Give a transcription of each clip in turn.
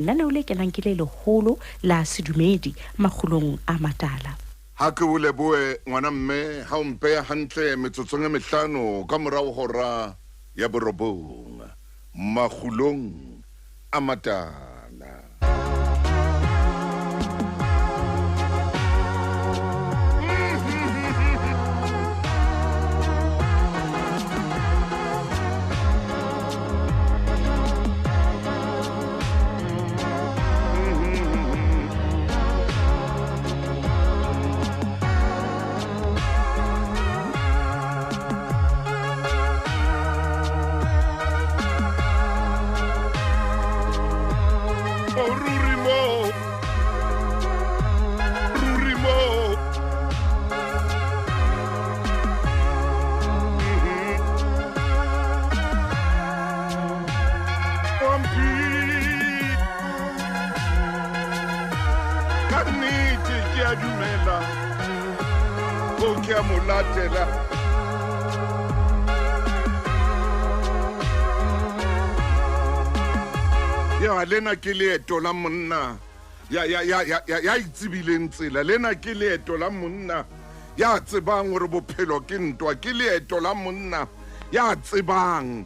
Lenaneo le kenang ke le leholo la sedumedi makgulong a matala. Ha ke o lebohe ngwana mme ha o mpeya hantle metsotsong e mehlano ka morao hora ya borobong makgulong a matala. Dumela o ke a molatela ya lena ke leeto la monna ya itsebileng tsela lena ke leeto la monna ya tsebang hore bophelo ke ntwa ke leeto la monna ya tsebang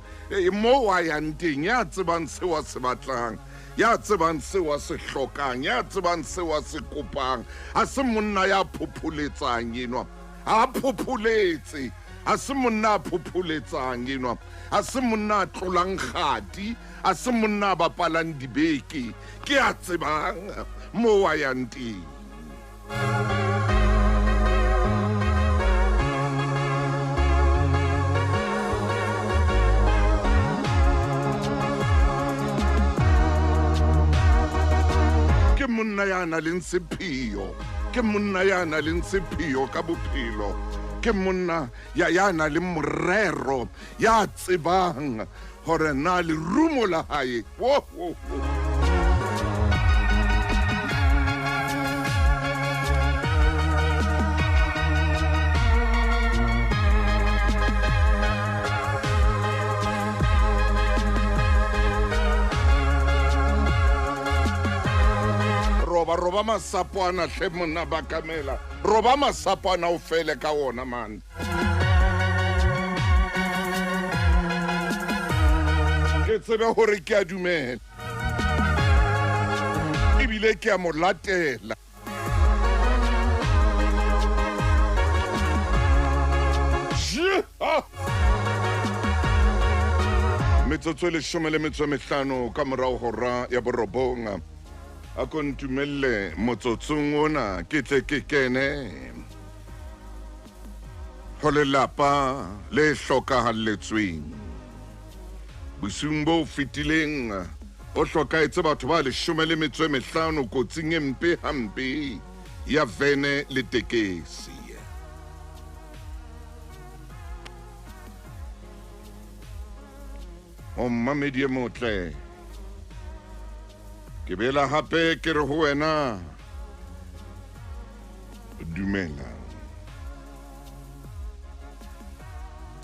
mo wa yang teng ya tsebang se wa se batlang ya tsebang se wa se hlokang ya tsebang se wa se kopang a se monna ya phopholetsang enwa a phophuletse a se monna a phophuletsang enwa a se monna a tlolang kgati a se monna a bapalang dibeke ke a tsebang mo wa yang teng. Ke monna ya na leng sepheo ke monna ya na leng sepheo ka bophelo ke monna ya na le morero ya tsebang hore na le rumo la hae roba masapo ana hle monna ba kamela roba masapo ana o fele ka ona man ke tsebe hore ke a dumela ebile ke a mo latela metsotso e 15 ka morao hora ya borobong a kontumelle motsotsong ona ke tle ke kene ho lelapa le hlokahalletsweng bosung bo fitileng o hlokaetse batho ba 15 kotsing e mpe hampe ya vene le tekesi o mamedi motle ke bela hape ke re ho wena dumela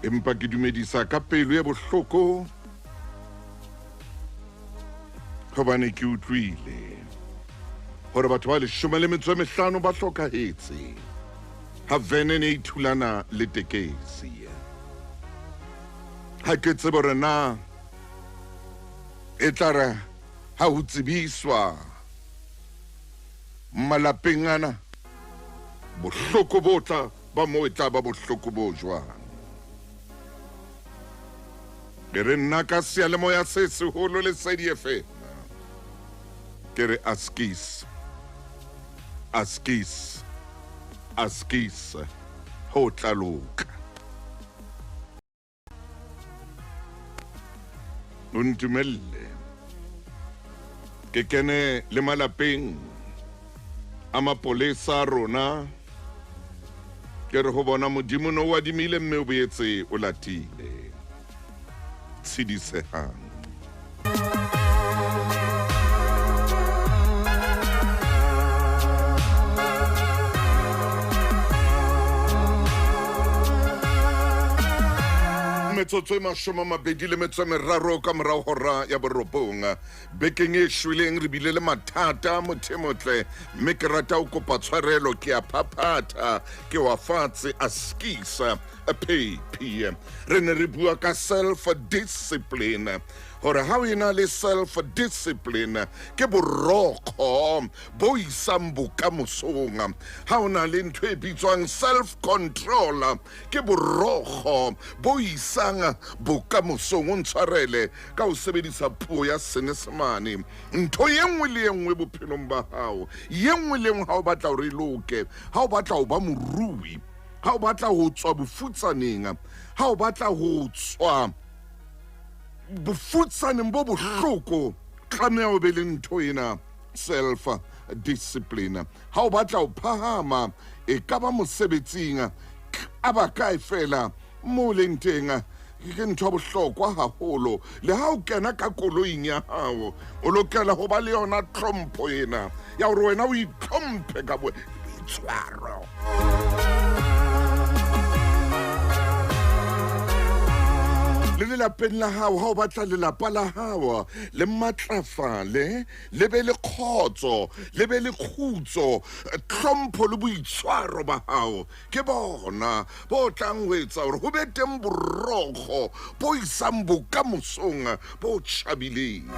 empa ke dumedisa ka pelo ya bohloko hobane ke utlwile hore batho ba 15 ba hlokahetse ha vene ne ithulana le tekesi ha ke tsebe hore na e tla ha ho tsebiswa malapeng ana bohloko botla ba mo e tla ba bohloko bo jwang ke re nna ka seyalemoya se seholo le SADF ke re askis ho tla loka ntumelle ke kene le malapeng a mapolesa rona ke re ho bona modimo no wa dimile mme o boetse o latile tshidisehang metsotso e 23 ka morao hora ya borobong bekeng e shweleng re bile le mathata mothemotle mme ke rata o kopa tshwarelo ke a phaphata ke wa fatshe a skisa a peipi re ne re bua ka self-discipline hore ha o ena le self-discipline ke borokgo bo isang bokamosong ha o na le ntho e bitswang self-control ke borokgo bo isang bokamosong o ntshwarele ka o sebedisa puo ya Senyesemane ntho ye nngwe le ye nngwe bophelong ba hao ye nngwe le nngwe ha o batla hore e loke ha o batla ho ba morui ha o batla ho tswa bofutsaneng ha o batla ho tswa bofutsaneng bo bohloko tlameha o be le ntho ena self-discipline ha o batla ho phahama e ka ba mosebetsing a ba kae fela mo leng teng ke ntho ya bohlokwa haholo le ha o kena ka koloing ya hao o lokela ho ba le yona tlhompho ena ya hore wena o itlhomphe ka boitshwaro le lelapeng la hao ha o batla lelapa la hao le matlafale le be le kgotso le be le khutso tlhompho le boitshwaro ba hao ke bona bo tlang ho etsa hore ho be teng borokgo bo isang bokamosong bo tjhabileng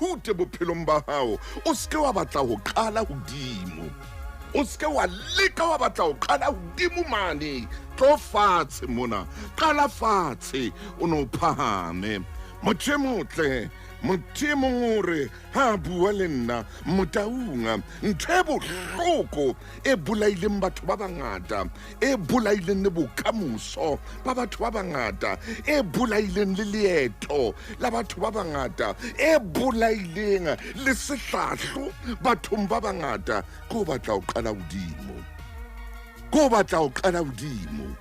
ithute bophelong ba hao o ske wa batla ho qala hodimo o ske wa leka wa batla ho qala hodimo mane tlo fatshe mona qala fatshe o no phahame motho motle motho mongore ha bua le nna motaunga ntho e bohloko e bolaileng batho ba bangata e bolaileng le bokamoso ba batho ba bangata e bolaileng le leeto la batho ba bangata e bolaileng le sehlahlo bathong ba bangata go batla ho qala hodimo go batla ho qala hodimo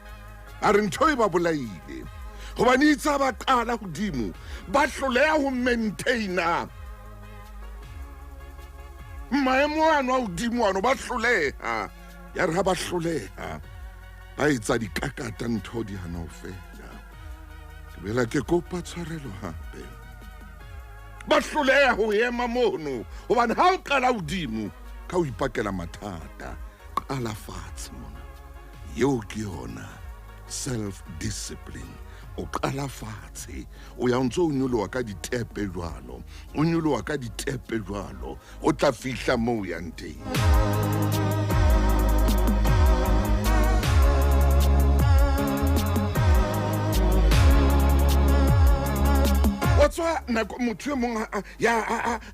a re ntho e ba bolaile hobane itse ba qala hodimo ba hloleha ho maintaina maemo ano a hodimo ano ba hloleha ya re ha ba hloleha ba etsa dikakata ntho di hana ho fela ke bela ke kopa tshwarelo hape ba hloleha ho ema mono hobane ha o qala hodimo ka o ipakela mathata qala fatshe mona yeo ke yona self-discipline o qala fatshe o ya ntse o nyoloha ka ditepe jwalo o nyoloha ka ditepe jwalo o tla fihla moo yang teng wa tswa nako motho e mong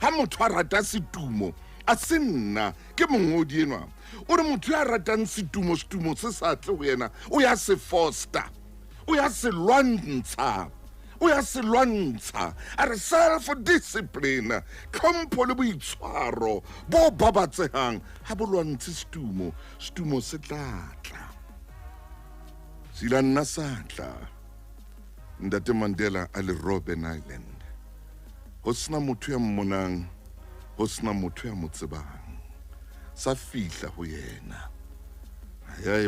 ha motho a rata setumo a se nna ke mongodi enwa o re motho ya ratang setumo se sa tle ho yena o ya se foster o ya se lwantsha a re self-discipline tlhompho le boitshwaro bo babatsehang ha bo lwantshe setumo se tlatla sila nna satla Ntate Mandela a le Robben Island ho sena motho ya mmonang ho sena motho ya mo tsebang sa fihla ho yena ya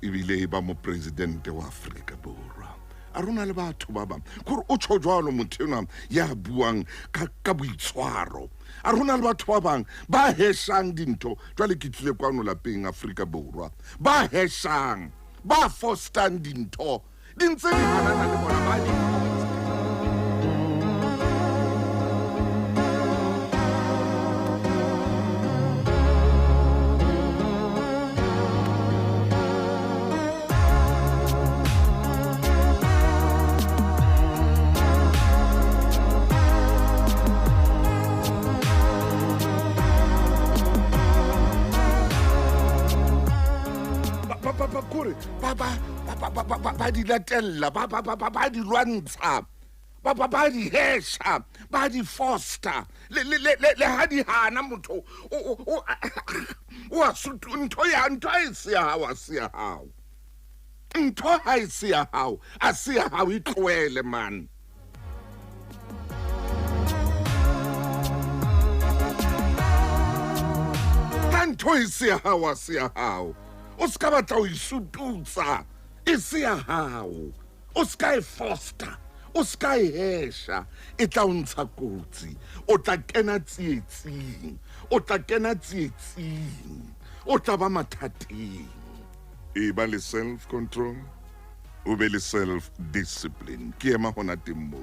ebile ba mo presidente wa Afrika Borwa a rona le batho ba bang gore o tsho jwalo motho ena ya buang ka boitshwaro a rona le batho ba bang ba heshang dintho jwale ke tlile kwano lapeng Afrika Borwa ba heshang ba fostang dintho di ntse di hanana le bona ba di ba di latella ba di lwantsha ba di hesha ba di foster le ha di hana motho o a sutu ntho e se ya hao ntho ha e se ya hao a se ya hao e tloele man ntho e se ya hao a se ya hao o ska batla o isututsa e se ya hao o ska e foster o ska e hesha e tla o ntsha kotsi o tla kena tsietsing o tla kena tsietsing o tla ba mathateng e ba le self control o be le self discipline ke ema hona temmo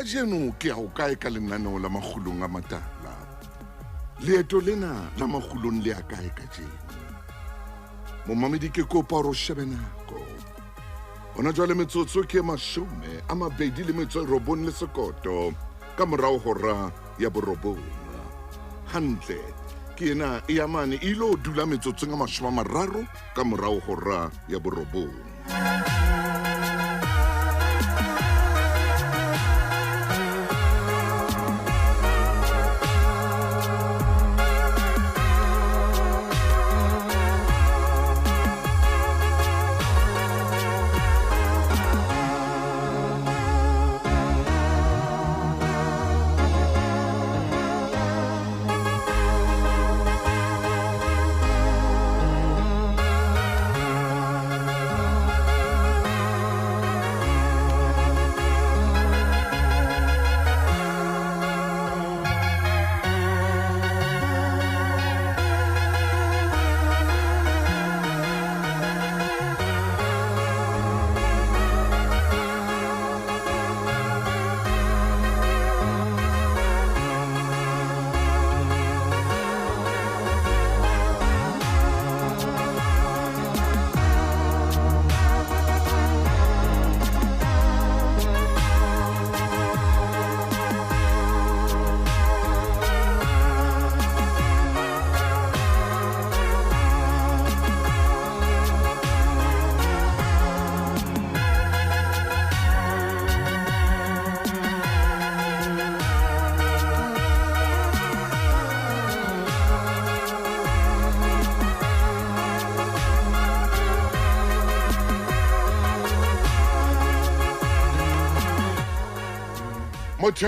jeno ke a o kae ka lenaneo la magulong a matala leeto lena la magulong le a kae ka jeno momamedi ke kopa ro shebenako ona jwale metsotso ke 29 le sekoto ka morao hora ya borobong hantle ke ena e yamane ilo dula metsotso nga 30 ka morao hora ya borobong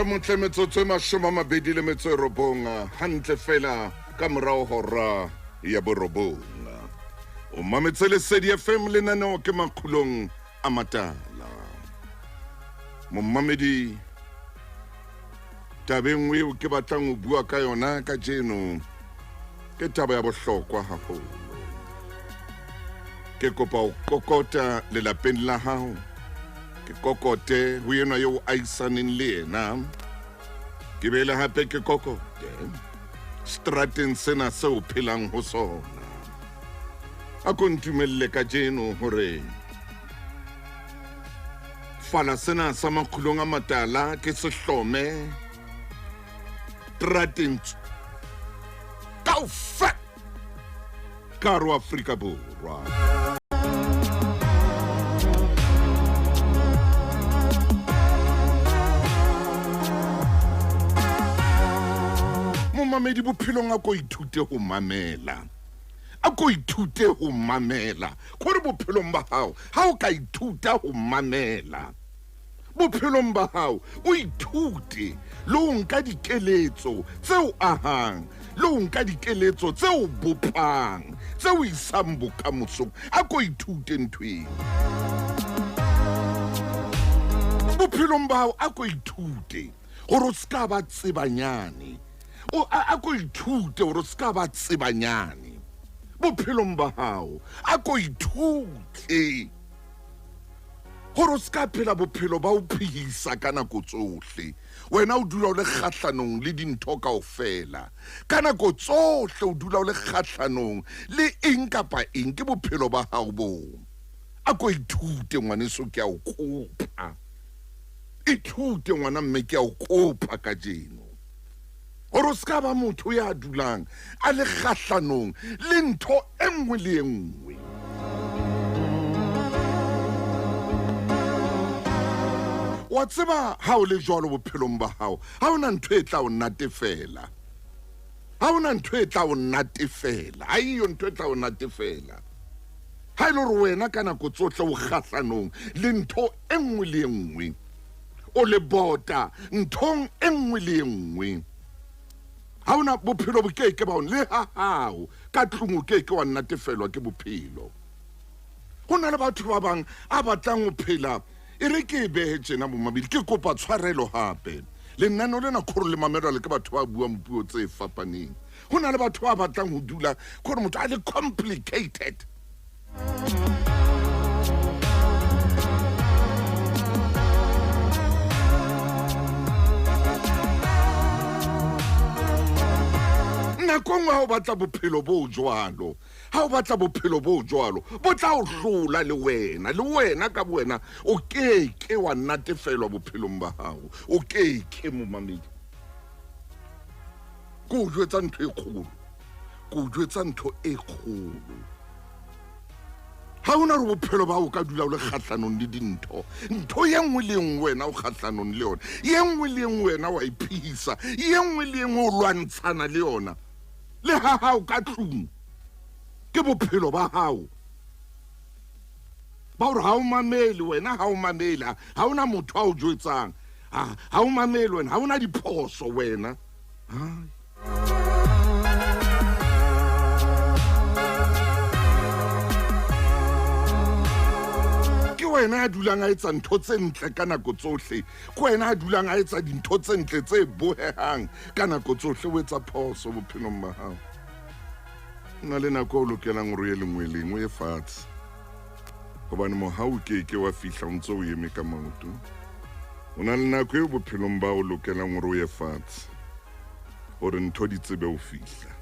motlhe metsotso e 29 hantle fela ka morao hora ya borobong o mametse Lesedi FM lenaneo ke Magulong a matala momamedi tabeng o ke batlang o bua ka yona ka jeno ke taba ya bohlokwa haholo ke kopa o kokota le lapeng la hao ke kokote ho yena yo a isaneng le ena ke bele hape ke kokote strateng sena se o phelang ho sona a kontumelle ka jeno hore fala sena sa Magulong a matala ke se hlome strateng kaufa karo Afrika Borwa mamedi bophelong a ko ithute ho mamela a ko ithute ho mamela gore bophelong ba hao ha o ka ithuta ho mamela bophelong ba hao o ithute le o nka dikeletso tseo ahang le o nka dikeletso tseo bopang tseo isang bokamosong a ko ithute ntweng bophelong ba hao a ko ithute gore o ska ba tsebanyane o a ko ithute gore o ska ba tsebanyane bophelong ba hao a ko ithute gore o ska phela bophelo ba o phehisa ka nako tsohle wena o dula o le kgahlanong le dintho kaofela ka nako tsohle o dula o le kgahlanong le eng kapa eng ke bophelo ba hao bo a ko ithute ngwaneso ke a o kopa ithute ngwana mme ke a o kopa ka jeno gore o ska ba motho ya dulang a le kgahlanong le ntho engwe le engwe wa tseba ha o le jwalo bophelong ba hao ha ona ntho e tla o natefela ha ona ntho e tla o natefela ha iyo ntho e tla o natefela ha ile re wena ka nako tsohle o kgahlanong le ntho e nngwe le e nngwe o le bota nthong e nngwe le e nngwe ha ona bophelo bo keke ba on le ha hao ka tlung o keke wa natefelwa ke bophelo hona le batho ba bang a batlang ho phela e re ke behe tjena bo mabili ke kopa tshwarelo hape le nnano lena khoro le mamelwa le ke batho ba buang puo tse fapaneng hona le batho ba batlang ho dula khore motho a le complicated nakong ha o batla bophelo bo jwalo ha o batla bophelo bo jwalo bo tla o hlola le wena ka buena o keke wa natefelwa bophelong ba hao o keke mo mamedi go jwetsa ntho e kgolo ha ona re bophelo ba o ka dula o le kgahlanong le dintho ntho ye nngwe le nngwe wena o kgahlanong le yona ye nngwe le nngwe wena wa iphisa ye nngwe le nngwe o lwantshana le yona le ha hao ka tlung ke bophelo ba hao ba hore ha o mamele wena ha o mamela ha ona motho a o jwetsang ha o mamele wena ha ona diphoso wena wena a dulang a etsa ntho tse ntle ka nako tsohle ke wena a dulang a etsa dintho tse ntle tse bohehang ka nako tsohle o etsa phoso bophelong ba hao nna le nako o lokelang hore o ye lengweleng o ye fatshe hobane mohau o keke wa fihla o ntse o eme ka maoto o na le nako eo bophelong ba o lokelang hore o ye fatshe hore ntho di tsebe ho fihla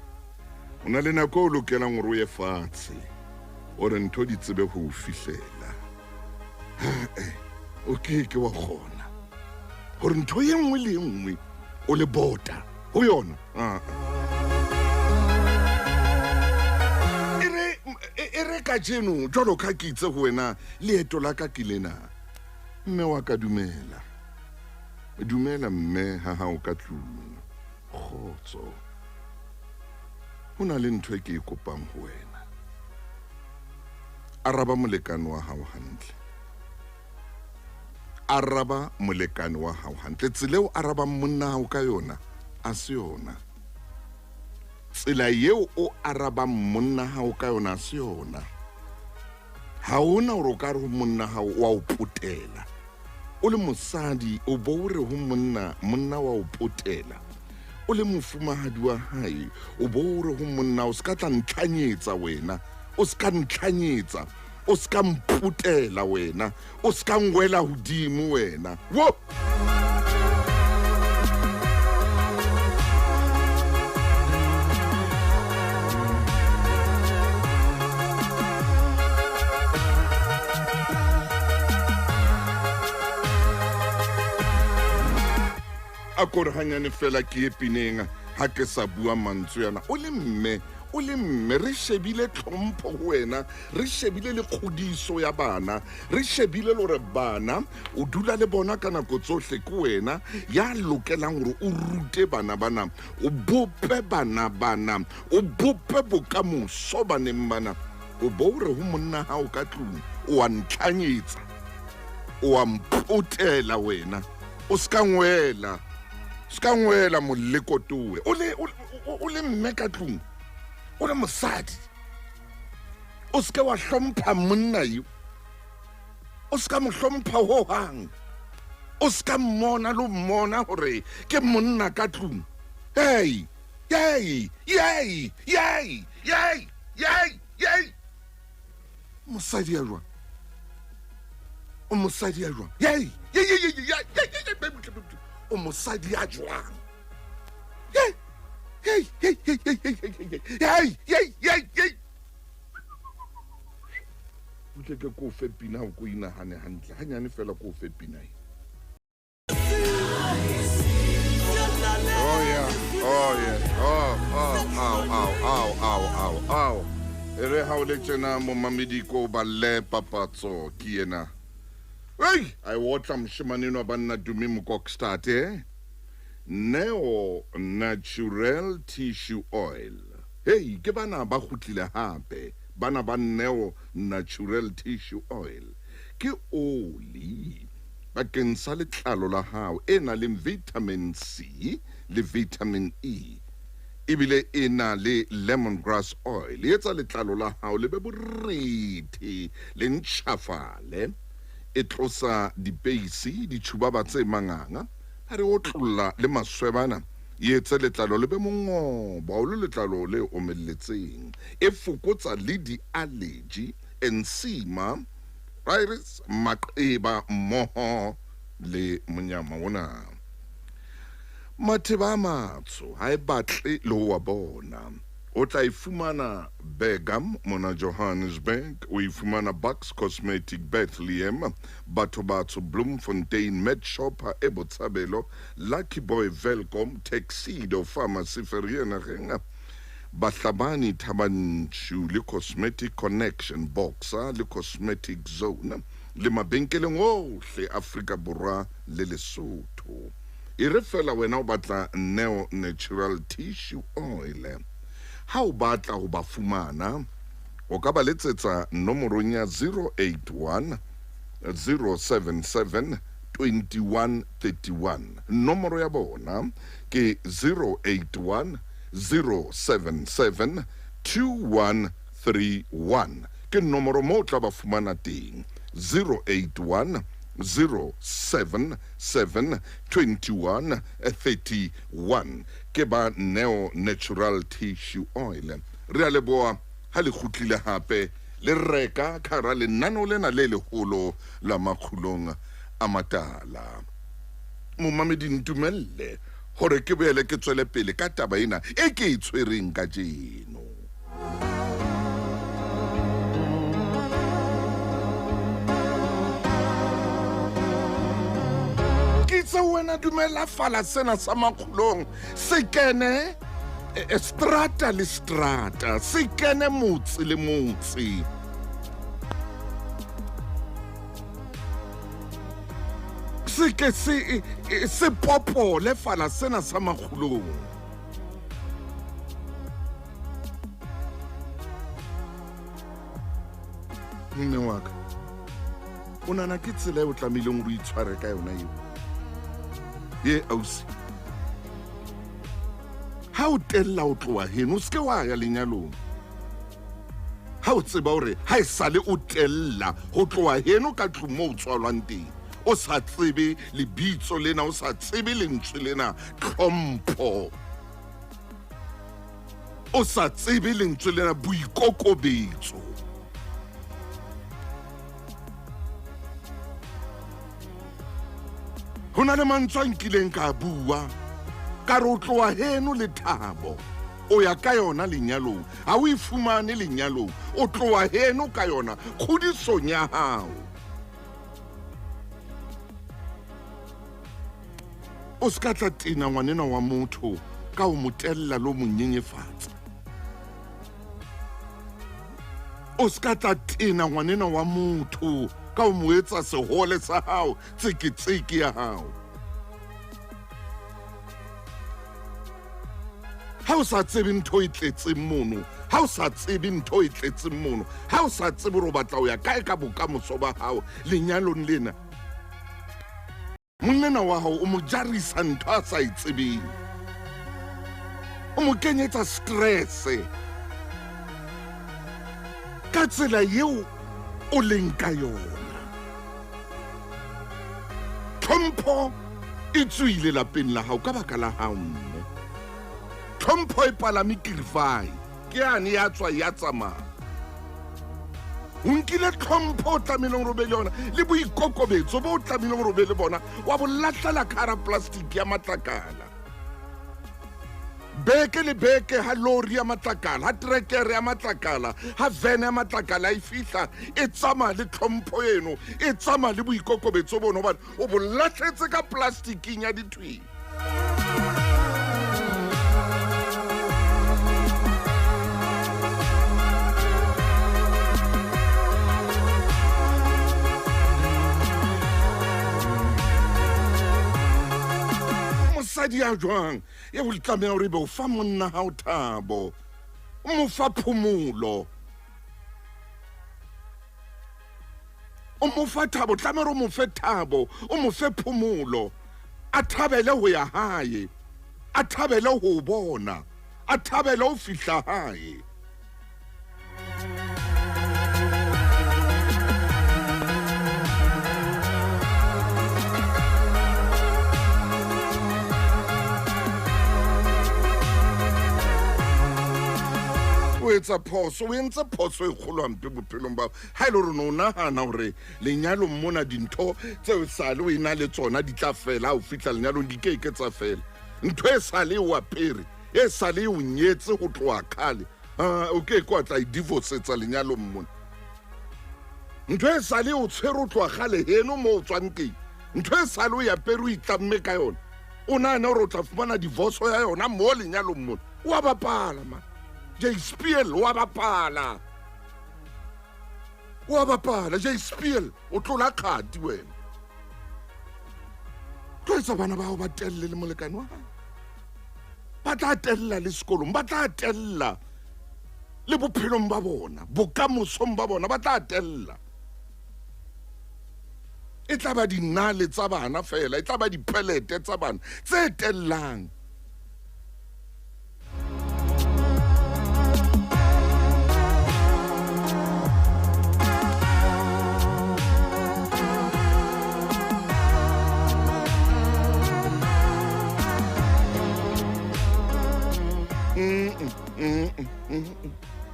o na le nako o lokelang hore o ye fatshe hore ntho di tsebe ho fihlela o keke wa kgona hore ntho ye nngwe le nngwe o le bota ho yona e re ka jeno jwalo ka ke itse ho wena leeto la ka ke lena mme wa ka dumela mme ha o ka tlung khotso hona le ntho e ke e kopang ho wena araba molekane wa hao hantle araba molekane wa hao hantle tsela o araba monna hao ka yona a se yona tsela yeo o araba monna hao ka yona a se yona ha ona hore o ka re ho monna hao wa o potela o le mosadi o bo re ho monna wa o potela o le mofumahadi wa hae o bo re ho monna o ska tla ntlhanyetsa wena o ska ntlhanyetsa o ska mputela wena o ska ngwela hodimo wena wo a kore hanyane fela ke epineng ha ke sa bua mantswe yana o le mme re shebile tlhompho ho wena re shebile le kgodiso ya bana re shebile le hore bana o dula le bona ka nako tsohle ke wena ya lokelang hore o rute bana o bope bana o bope bokamoso baneng bana o bo re ho monna hao ka tlung o a ntlhanyetsa o a mpotela wena o ska ngwela molekotowe o le mme ka tlung o le mosadi o ska wa hlompha monna yo o ska mo hlompha ho hang o ska mmona lo mmona hore ke monna ka tlung hey mosadi ya jwang o mosadi ya jwang o mosadi ya jwang o tle ke ko fe pina o ko inahane hantle hanyane fela ko fe pina e ere ha o le tjena mo mamedi ko ba le papatso ke ena Hey, I watch mshimanino banna dumi mukokstart, eh? Neo Natural Tissue Oil. Hey, ke bana ba khutlile hape. Bana ba Neo Natural Tissue Oil. Ke oli. Bakeng sa letlalo la hao e na le vitamin C le vitamin E. Ebile e na le lemongrass oil. E etsa letlalo la hao le be boriti le ntjhafale. E tlosa dipeisi di tshubaba tse manganga ha re o tlolla le maswebana e etse letlalo le be mongoba o le letlalo le omelletseng e fokotsa le di-allergy enzima virus maqeba mmoho le monyama ona matheba a matsho ha e batle le ho wa bona o tla ifumana Begum mona Johannesburg o ifumana Bucks Cosmetic Bethlehem batho Bloemfontein Med Shop e Botshabelo Lucky Boy Velcom Tuxedo Pharmacy Vereeniging Bahlabani Thabanchu le Cosmetic Connection Boxer le Cosmetic Zone le mabenkeleng ohle Afrika Borwa le Lesotho e re fela wena o batla Neo Natural Tissue Oil ha o batla ho ba fumana o ka ba letsetsa nomorong ya 081 077 2131 nomoro ya bona ke 081 077 2131 ke nomoro mo tla ba fumana teng 081 077 21 31 ke ba Neo Natural Tissue Oil re a leboa ha le khutlile hape le reka khara le nano lena le leholo la makhulong a matala mo mamedi ntumelle hore ke boele ke tswele pele ka taba ena e ke itshwereng ka jeno se wena dumela fala sena sa makhulong se kene strata le strata se kene motse le motse se ke se popole fala sena sa makhulong mme wa ka o nana ke tsela e o tlamileng go itshware ka yona eo ye ausi ha o tella o tloa heno o ske wa ya lenyalong ha o tseba hore ha e sale o tella ho tloa heno ka tlung mo o tswalwang teng o sa tsebe lebitso lena o sa tsebe lentswe lena tlhompho o sa tsebe lentswe lena boikokobetso hona le mantswe nkileng ka bua ka re o tloa heno le thabo o ya ka yona lenyalong ha o ifumane lenyalong o tloa heno ka yona kgodisong ya hao o ska tla tena ngwanena wa motho ka o motella lo monyenyefatsa o ska tla tena ngwanena wa motho ka o mo etsa sehole sa hao tseke ya hao ha o sa tsebe ntho e tletseng mono ha o sa tsebe ntho e tletseng mono ha o sa tsebe ro batla o ya kae ka bokamoso ba hao lenyalong lena monna wa hao o mo jarisa ntho a sa itsebeng o mo kenyetsa stress ka tsela yeo o leng ka yona tlhompho e tswile lapeng la hao ka baka la hao mme tlhompho e palame kirifai ke yane ya tswa ya tsamaya o nkile tlhompho o tlamehileng robe le yona le boikokobetso bo o tlamehileng robe le bona wa bolatlela kara plastic ya matlakala beke le beke ha lori ya matlakala ha trekere ya matlakala ha vene ya matlakala e fihla e tsamaya le tlhompho eno e tsamaya le boikokobetso bona hobane o bolatletse ka plastiking ya dithweng mosadi ya jwang ye o tlameha hore be o fa monna hao thabo o mo fa phomolo o mo fa thabo tlameha o mo fe thabo o mo fe phomolo a thabele ho ya hae a thabele ho bona a thabele ho fihla hae o entse phoso e kgolo hampe bophelong bao ha ile hore no nahana hore lenyalo mona dintho tseo sale o ena le tsona di tla fela ha o fihla lenyalong di ke tsa fela ntho e sale o apere e sale o nyetse ho tloha khale o ke kwa tla divorce tsa lenyalong mona ntho e sale o tshwere o tloha khale heno mo o tswang teng ntho e sale o apere o itlamme ka yona o nahana hore o tla fumana divorce ya yona mo lenyalong mona wa bapala man JSPL wa bapala JSPL o tlola khadi wena tloetsa bana ba o ba telle le molekane wa hae ba tla tella le sekolong ba tla tella le bophelong ba bona bokamosong ba bona ba tla tella e tla ba dinale tsa bana fela e tla ba dipelete tsa bana tse tellang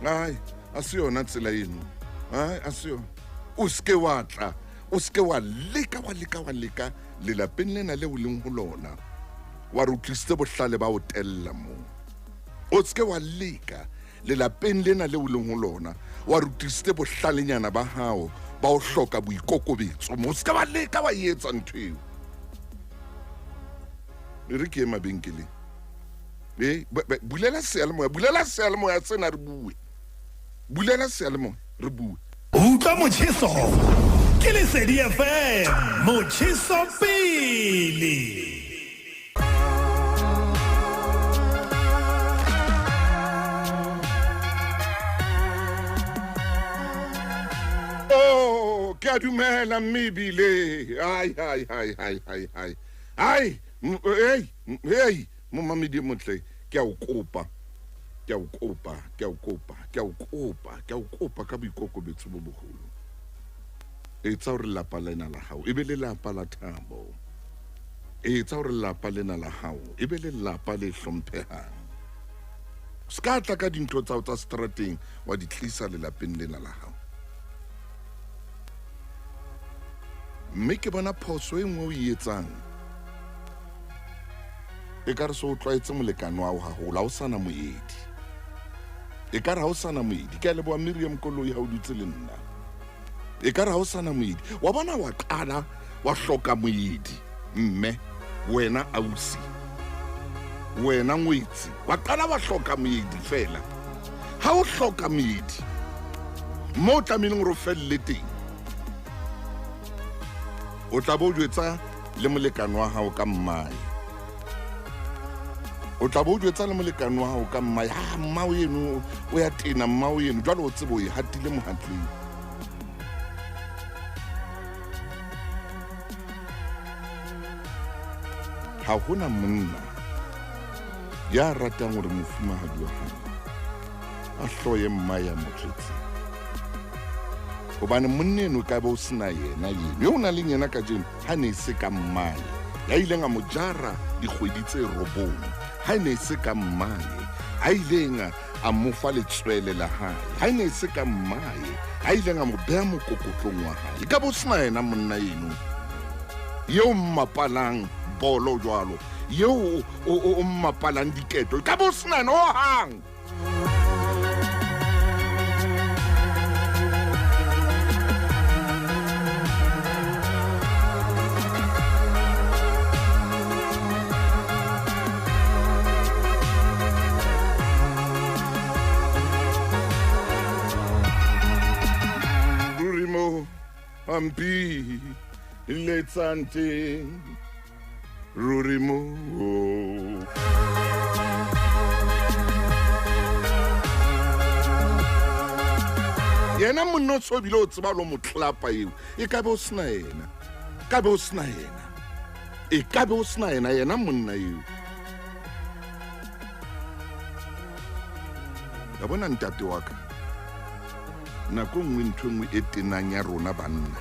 ai asiyona tsela yenu ai asiyona o ske wa tla o ske wa leka lelapeng lena le o leng ho lona wa re utlwisitse bohlale ba o tella mo o ske wa leka lelapeng lena le o leng ho lona wa re utlwisitse bohlalenyana ba hao ba o hloka boikokobetso mo o ske wa leka wa etsa ntho eo re ke mabenkeleng bulela sealemoya tsena re bue bulela sealemoya re bue utlwa motjheso ke Lesedi FM motjheso pele ke a dumela mmebile ai momamedi motle ke a o kopa ka boikokobetso bo boholo etsa hore lapa lena la hao e be le lapa la thabo etsa hore lapa lena la hao e be le lapa le hlomphehang ska tla ka dintho tsa strateng wa di tlisa lelapeng lena la hao mme ke bona phoso e nngwe o e etsang e ka re so o tlwaetse molekane wa hao haholo ha o sana moedi e ka re ha o sana moedi ke a leboha Miriam Koloi ha o dutse le nna e ka re ha o sana moedi wa bona wa qala wa hloka moedi mme wena ausi wena ngwetsi wa qala wa hloka moedi fela ha o hloka moedi mo tlameleng ro felle teng o tla bo jwetsa le molekane wa hao ka mmae o tla bo jwetsa le molekane wa hao ka mmae ha mmao yeno o ya tena mmao yeno jwale o tsebo e hatile mohatleng ha hona monna ya ratang hore mofumahadi wa hae a hloye mmae ya motletse hobane monne eno ka be o sena yena yeno o na le yena ka jeno ha ne se ka mmae ya ileng a mo jara dikgwedi tse 9 ha ne se ka mmae ha ileng a mo fa letswele la hae ha ne se ka mmae ha ileng a mo beha mokokotlong wa hae ka bo sena yena monna eno yo mmapalang bolo jwalo yo o mmapalang diketo ka bo sena no hang Ampi letsante ruri mo yena monna o tsobile o tseba lo mo tlapa eo e ka be o sena yena yena monna eo ya bona ntate wa ka nako nngwe ntho nngwe e tenang ya rona banna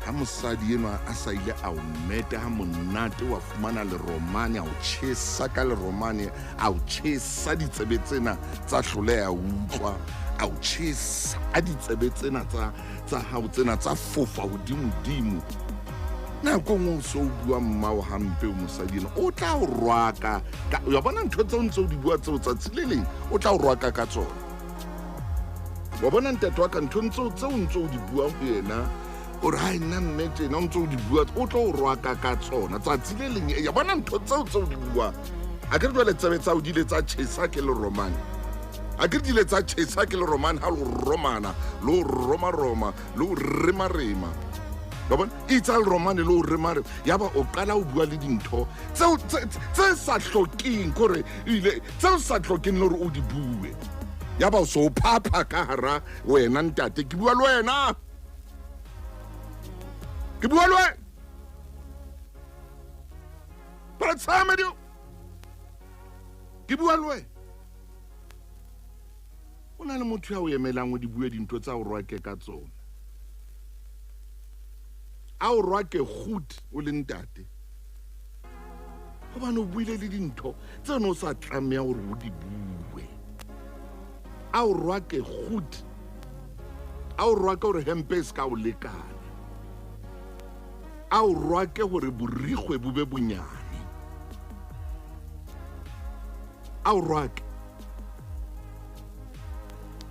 ha mosadi eno a sa ile a o mete ha monate wa fumana leromane a o tjhesa ka leromane a o tjhesa ditsebe tsena tsa hloleha utlwa a o tjhesa a ditsebe tsena tsa hao tsena tsa fofa hodimo nako nngwe o so o bua mmao hampe o mosadi eno o tla o rwaka ya bona ntho tseo ntse o di bua tseo tsatsi le leng o tla o rwaka ka tsona wa bona ntate wa ka ntho tseo ntse o di bua ho yena ore ha nna mme tjena o ntse o di bua o tlo o rwaka ka tsona tsatsi le leng ya bona ntho tseo di bua a ke re jwale tsebe tsa o di le tsa tjhesa ke le romane a ke re di le tsa tjhesa ke le romane ha lo romana lo roma lo rema ba bona itsa le romane lo rema ya ba o qala o bua le dintho tse sa hlokeng kore ile tse sa hlokeng le o di bue ya ba o so phapha ka hara wena ntate ke bua le wena ke bua le wena para tsama dio ke bua le wena o na le motho ya o emelang o di bue dintho tsa o rwake ka tsona a o rwake goed o le ntate hobane o buile le dintho tse no sa tlameha hore o di bue a o rwake goed a o rwake hore hempe ska o lekana a o rwake hore borigwe bo be bonyane a o rwake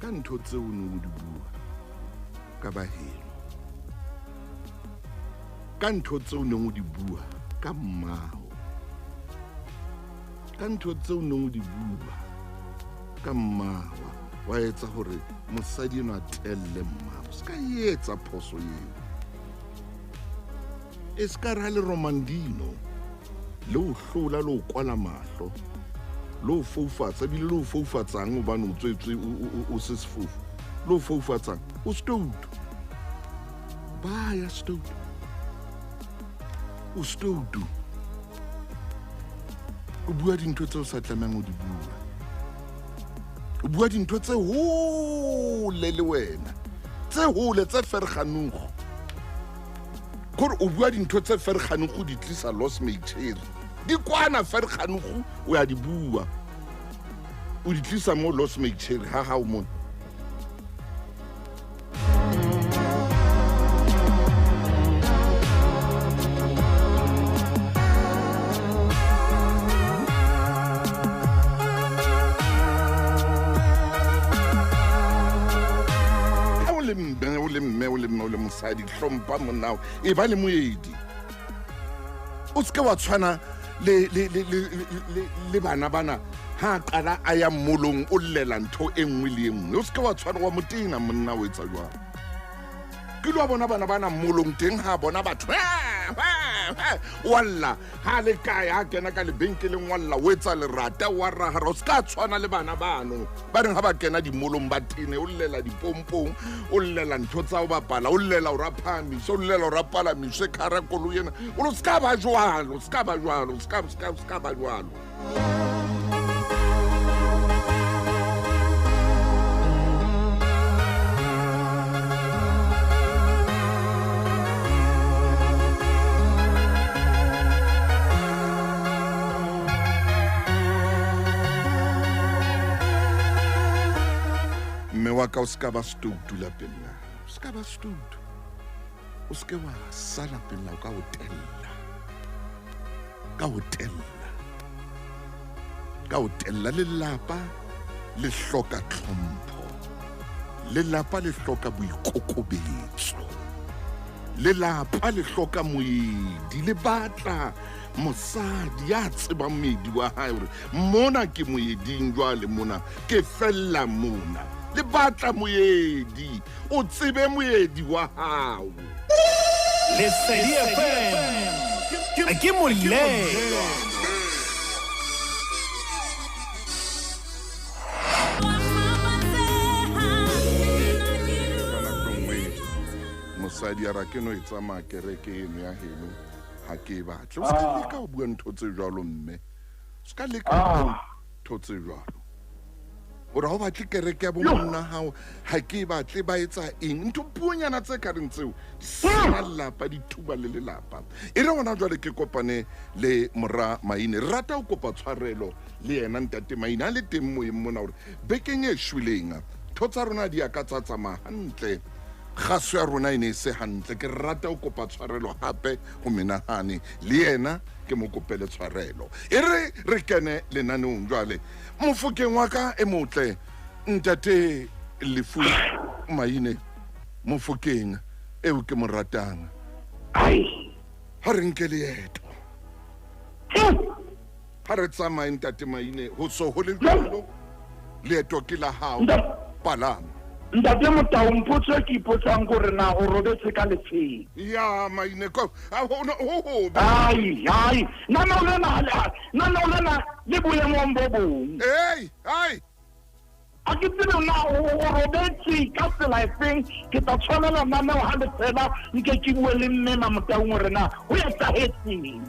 ka ntho tseo o ne o di bua ka bahelo ka ntho tseo o neng o di bua ka mmao ka ntho tseo o neng o di bua ka mmawa wa etsa hore mosadi eno a telle mmao se ka etsa phoso eo e se ka ra le romandino le o hlola le o kwala mahlo le o foufatsa bile le o foufatsang hobane o tswetswe o se sefofu le o foufatsang o stoutu baya stoutu o stoutu o bua dintho tseo sa tlamehang o di bua o bua dintho tse hole le wena tse hole tse ferganugo kore o bua dintho tse ferganugo di tlisa loss maiteri di kwana ferganugo o ya di bua o di tlisa mo loss maiteri ha o mona o le mosadi hlompa monao e ba le moedi o se ke wa tshwana le bana ha qala a ya mmolong o llela ntho e nngwe le e nngwe o se ke wa tshwana wa motena monna o etsa jwang ke lo bona bana mmolong teng ha bona batho walla ha le kae ha kena ka lebenkeleng walla o etsa lerata wa rahara o se ka tshwana le bana bano ba reng ha ba kena dimolong ba tene o llela dipompong o llela ntho tsa o bapala o llela o raphami so llela o rapala miswe khara kolo yena o se ka ba jwalo se ka ba jwalo se ka ba jwalo wa ka o ska ba stoutu la pella o ska ba stoutu o ska wa sala pella ka o tella le lapa le hloka tlhompho le lapa le hloka boikokobetso le lapa le hloka moedi le batla mosadi ya tseba moedi wa hae hore mona ke moeding jwale mona ke fella mona le batla moedi o tsebe moedi wa hao Lesedi FM ke molelo. Mosadi ara ke no e tsamaya kereke eno ya heno ha ke batle o ska leka o bua ntho tse jwalo mme ska leka ntho tse jwalo ora ho batle kereke ya bo monna hao ha ke batle ba etsa eng ntho puonyana tse ka reng tseo sena lapa di thuba le lelapa e re gona jwale ke kopane le Mora Maine rata o kopa tshwarelo le yena ntate Maine a le teng moyeng mona hore bekeng e shwileng thotsa rona di ka tsatsama hantle kgaso ya rona ene se hantle ke rata o kopa tshwarelo hape ho menahane le yena ke mo kopele tshwarelo e re kene lenaneong jwale mofokeng wa ka e motle ntate Lefu Maine mofokeng eo ke mo ratang ha re nke leeto ha re tsamaye ntate Maine ho so ho le jwalo leeto ke la hao palama ntate Motau mpotse ke ipotsang gore na o robetse ka lefeng ya Maine ko ho ai nana ulena le boemong bo bong ai a ke tsebe na o robetse ka tsela efeng ke tla tshwanela nana o ha le tsela nke ke bue le mme Motau gore na ho etsahetseng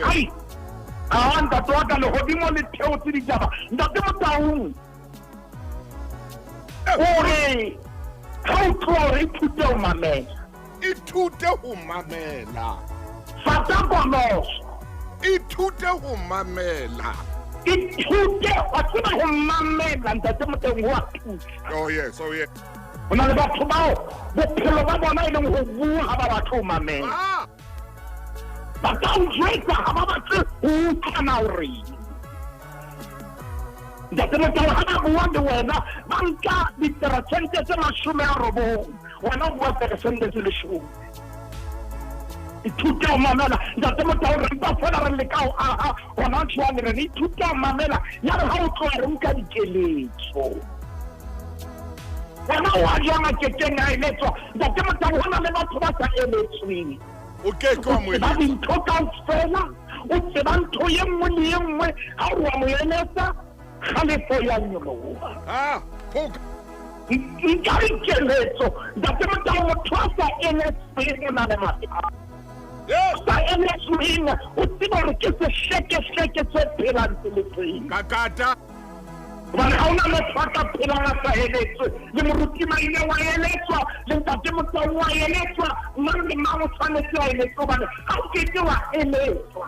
ai a ntate wa ka le hodimo le theotse dijaba ntate Motau ore ha o tloha re ithute ho mamela ithute ho mamela fata bonoso ithute ho mamela ithute wa tseba ho mamela ntate Motau wa thusa oh yes o na le batho bao bophelo ba bona e leng ho bua ha ba batho ho mamela ba ka utlwetsa ha ba batle ho utlwana hore ntate Motau ha ba bua le wena ba nka diperesente tse 90 wena o bua peresente tse 10 ithute ho mamela ntate Motau re ba fela re leka ho aha hona tshwane re ithute ho mamela ya re ha o tloha re nka dikeletso wena wa jana kekeng a eletswa ntate Motau hona le batho ba sa eletsweng okay ko mo ba dintho kaofela o tseba ntho ye nngwe le ye nngwe ha o wa mo eletsa khalefo ya nyoloha nka dikeletso ntate Motau motho a sa eletsweng o na le mathata sa eletsweng o tseba hore ke sehleke tse phelang tseletseng kakata hobane ha o na motho a ka phelang a sa eletswe le moruti Maine wa eletswa le ntate Motau wa eletswa mang le mang o tshwanetse a eletswa hobane ha o keke wa eletswa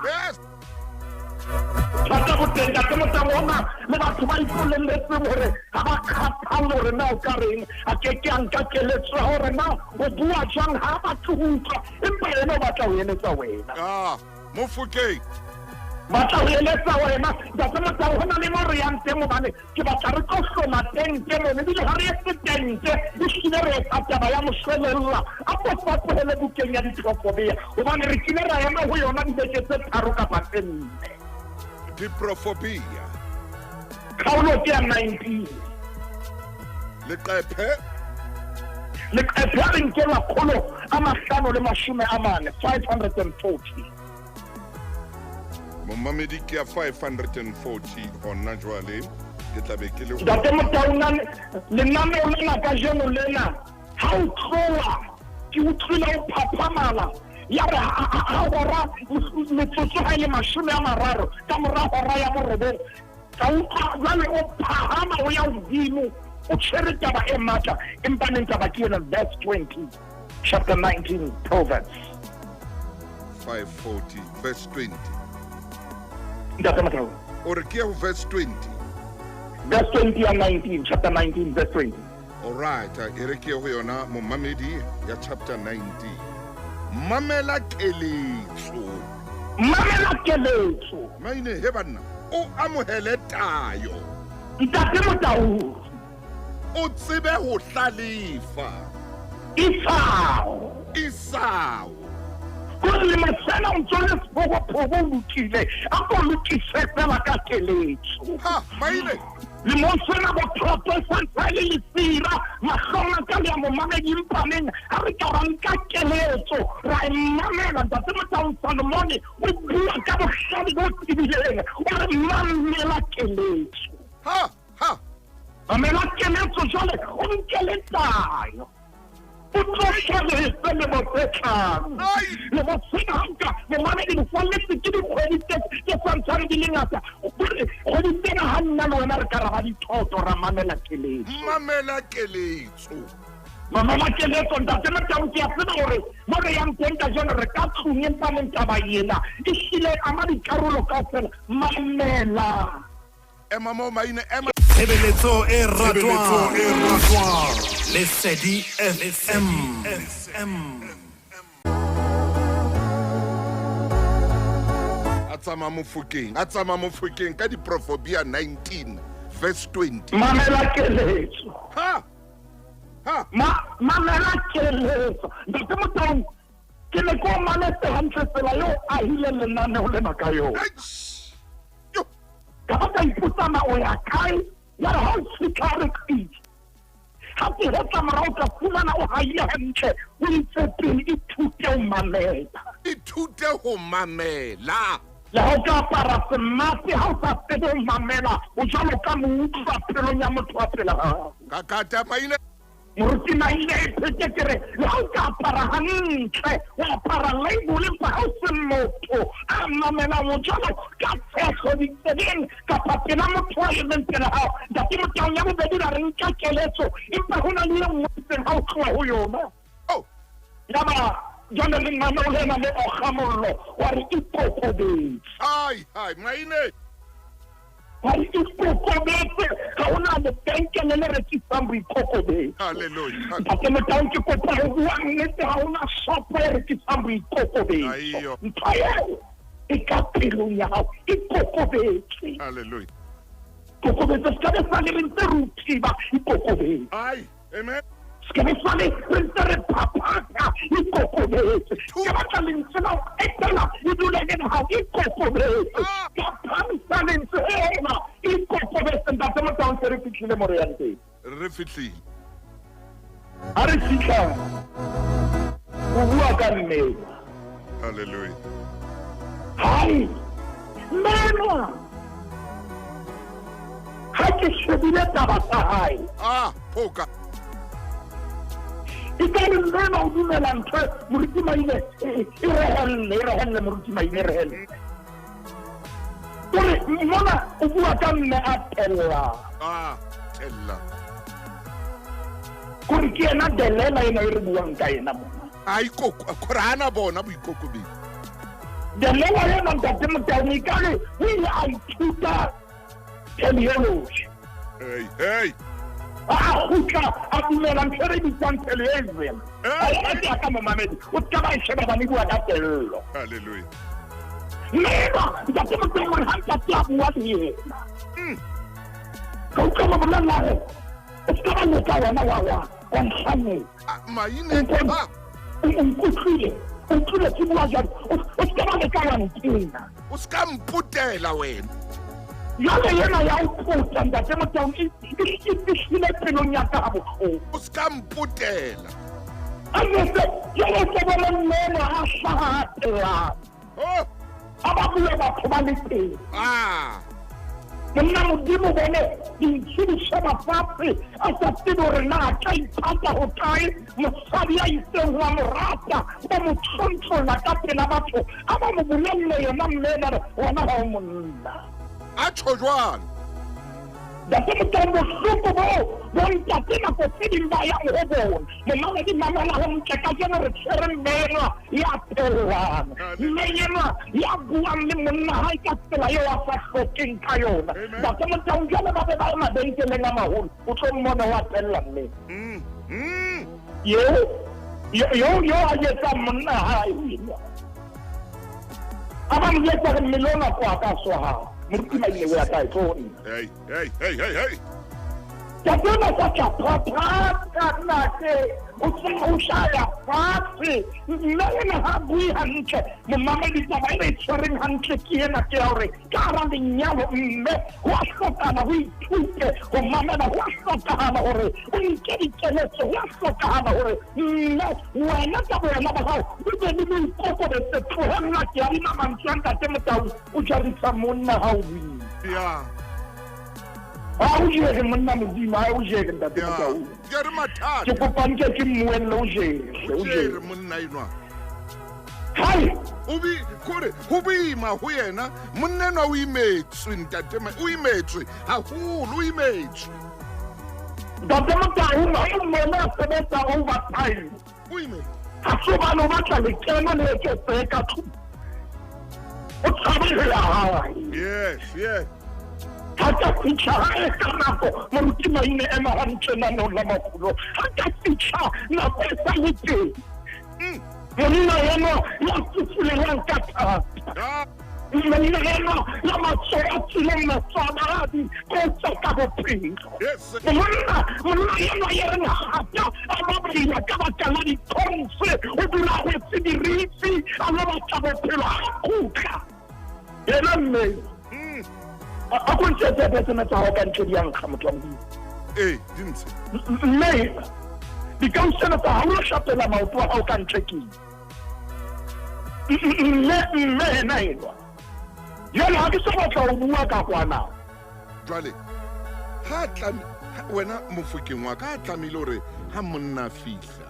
thata boteng ntate Motau ona le batho ba ipolelletseng hore ha ba kgathale hore na o ka reng a keke a nka keletso hore na o bua jwang ha batho ho utlwa empa yena o batla ho eletsa wena Mofokeng batla ho eletsa wena ntate Motau hona le mo re yang teng hobane ke batla re tlo hloma tente mone ebile ha re etse tente ehlile re etsa taba ya moshwelella a ko fapohele bukeng ya diprofobia hobane re kile ra ema ho yona dibeke tse 3 kapa tse 4 diprofobia kgaolo ke ya 19 leqephe a re nke 540 Momamedi ke ya 540 hona jwale ke tlabe ke le ntate Motau lenaneo lena ka jeno lena ha o tloha ke utlwile o phaphamala ya re ha hora metsotso ha ile 30 ka mora hora ya borobong ka utlwa jwale o phahama o ya hodimo o tshwere taba e matla empa ne taba ke yena verse 20 chapter 19 Proverbs 540 verse 20 ntate Motau or ke ya verse 20 verse 20 and 19 chapter 19 verse 20 all right e re ke ho yona Momamedi ya chapter 19 mamela keletso Maine he banna o amohele tayo ntate Motau o tsebe ho hlalifa isao gore le masela o ntse le phogophogo lokile a ko lokise fela ka keletso Maine le mosena botlhotho e santse le lefira mahlong a ka le ya momamedi mpameng a re ka ranka keletso ra e mamela ntate Motaung Solomone o bua ka bohlale bo tibileng o re mamela keletso mamela keletso jwale o nkele tayo o tlotlheletse le botsetlhano le botsena hanka momamedi bofalletse ke dikgwedi tse santshane di le ngata kgwedi tsena ga nna le wena re ka raba dithoto ra mamela keletso mamela keletso ntate Motaung ke a tseba gore mo re yang teng ka jone re ka tlhong empaneng taba ena e hlile ama dikarolo ka fela mamela mo maine Tshebeletso e ratwang Lesedi FM. a tsama mofokeng ka diprofobia 19 verse 20 mamela keletso mamela keletso ntate Motaung ke ne ko mametse hantle tsela yo a hile lenaneo lena ka yona ka ba ka iputsana o ya kae ya re ha o fitlha re kgitse ha ke hetla morao ka fumana o haile hantle o itse pele ithute ho mamela le ha o ka apara semate ha o sa tsebe ho mamela o jalo ka moutlwa pelong ya motho wa pela gago ka kata maine moruti maine e phete kere le ha o ka apara hantle o apara label fa ha o se motho a mamela mo jalo ka tshego ditsebeng kapa pela motho wa leng pela hao ntate Motaung ya bobedi ra re nka keletso empa ho na le motho ha o tloha ho yona yaba jone le ngwana o lena le ogamollo wa re ikokobetse maine wa re ikokobetse ga o na lebenkele le rekisang boikokobetse Hallelujah. ntate Motaung ke kopa go bua nnete ga o na shopo e rekisang boikokobetso ntho eo e ka pelong ya gago ikokobetse Hallelujah. kokobetse se ka be sa le re ntse re uthiba ikokobetse Amen. se ka be sa le re ntse re phaphaka ikokobetse ke batla lentswe la go etela e dule le gago ikokobetse ka phamisa lentswe ena ikokobetse ntate Motaung se re fitlhile mo re yang teng Re fitlhile a re fitlha o bua ka nnete Hallelujah. hai mena ha ke shebile taba tsa hae Phoka e ka re mena o dumela ntho moruti maine e rehelle moruti maine e rehelle ore mona o bua ka mme a tella tella kore ke ena delela ena e re buang ka ena mona gore ana bona boikokobedi delela ena ntate Motaung e ka re o ile a ithuta teleology a khutla a dumela ntho re bitsang television a ena ka momamedi o ska ba sheba ba bua ka tello Hallelujah. mena ntate Motaung re ha ntse a bua le yena ka utlwa mo bolella o ska ba leka wena wa ntlhane maine nkutlwile ke bua jalo o ska ba leka wa ntena o ska mputela wena yale yena ya o putsa ntate Motaung e fihlile pelong ya ka botlhoko o ska mputela annete yale ke bona mmena a hlahatela a ba bua batho ba le teng monna modimo bone dintshediša mafatshe a sa tsebe gore na ka ithata go kae mosadi a itseng wa morata ba mo tlhontlola ka pela batho a ba mo bolelle yona mmena re wona ga o monna a tsho jwalo ntate Motaung bohloko bo ntate nako tse ding ba yang go bona momamedi mamela go ntle ka jeno re tshwere mmena ya phelelana mme ena ya buang le monna gae ka tsela eo a sa hlokeng ka yona ntate Motaung jale ba be ba e mabenkeleng a magolo o tlo mmone wa phelela mme yo a yetsang monna gae a ba mo yetsa re mmele o nako a ka swagago moruti maine o ya kae tsone hey Tapena sa chapata nake o tsena o shaya fatshe nna ena ha bui hantle momamedi taba e tshwereng hantle ke ena ke ya hore ka hara lenyalo mme ho a hlokahala ho ithute ho mamela ho a hlokahala hore o nke dikeletso ho a hlokahala hore mme wena ka boyena ba hao o be le boikokobetse tlohella ke ya mantswe a ntate Motau o jarisa monna hao ya ha o jere monna modimo ha o jere ntate Motau ke re mathata ke kopantse ke mmuelle o jere monna enwa hai ubi kore ho boima ho yena monna enwa o imetswe ntate o imetswe haholo o imetswe ntate Motau ha mmona sebetsa overtime o imetswe ha so ba no batla lekeno le ke tseka thu o tshabela hae yes hata ficha hae kanako moruti maine ema hantle na no la makulo hata ficha na pesa lite monna yena ya tsufuleng ka thata monna yena la matsoa tsile matsabadi ko tsaka bophelo monna yena hata amabila ka batla di konse o dula go tsidiritsi a la batla bophelo a kuka yena mme a go ntse tsena tsa go ka ntse di ang kha motho dintse mme di ka usena tsa ha o shapela maoto a o ka ntse ke mme na eno yena ha ke se batla o bua ka kwana jwale ha tla wena mofokeng wa ka tlamile hore ha monna fihla